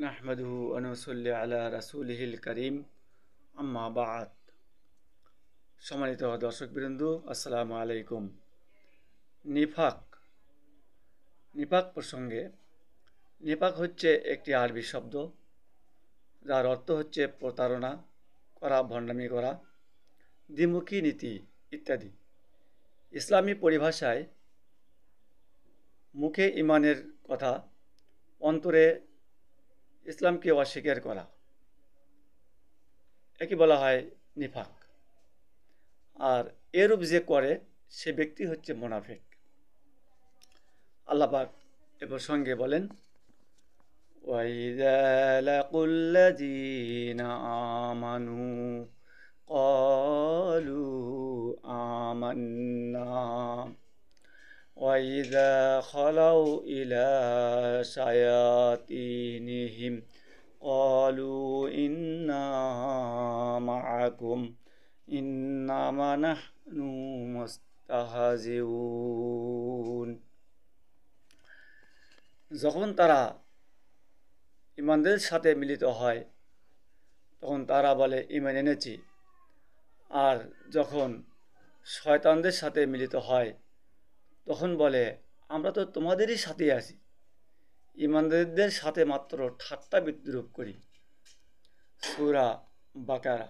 নাহমাদুহু ওয়া নুসাল্লি আলা রাসূলিহিল কারীম আম্মা বা'দ। সম্মানিত দর্শকবৃন্দ, আসসালামু আলাইকুম। নিফাক প্রসঙ্গে, নিফাক হচ্ছে একটি আরবি শব্দ যার অর্থ হচ্ছে প্রতারণা করা, ভণ্ডামি করা, দ্বিমুখী নীতি ইত্যাদি। ইসলামী পরিভাষায় মুখে ঈমানের কথা, অন্তরে ইসলামকে অস্বীকার করা, একে বলা হয় নিফাক। আর এরূপ যে করে সে ব্যক্তি হচ্ছে মুনাফিক। আল্লাহ পাক এ প্রসঙ্গে বলেন, ওয়াইযা লাকুল্লাযীনা আমানু ক্বালু আমান্না ওয়াইযা খালাউ ইলা শায়াতিনিহিম ক্বালু ইন্না মাআকুম ইন্নামা নাহনু মুস্তাহজিউন। যখন তারা ঈমানদের সাথে মিলিত হয় তখন তারা বলে ঈমান এনেছি, আর যখন শয়তানদের সাথে মিলিত হয় তখন বলে আমরা তো তোমাদেরই সাথে আছি, ঈমানদারদের সাথে মাত্র ঠাট্টা বিদ্রূপ করি। সূরা বাকারা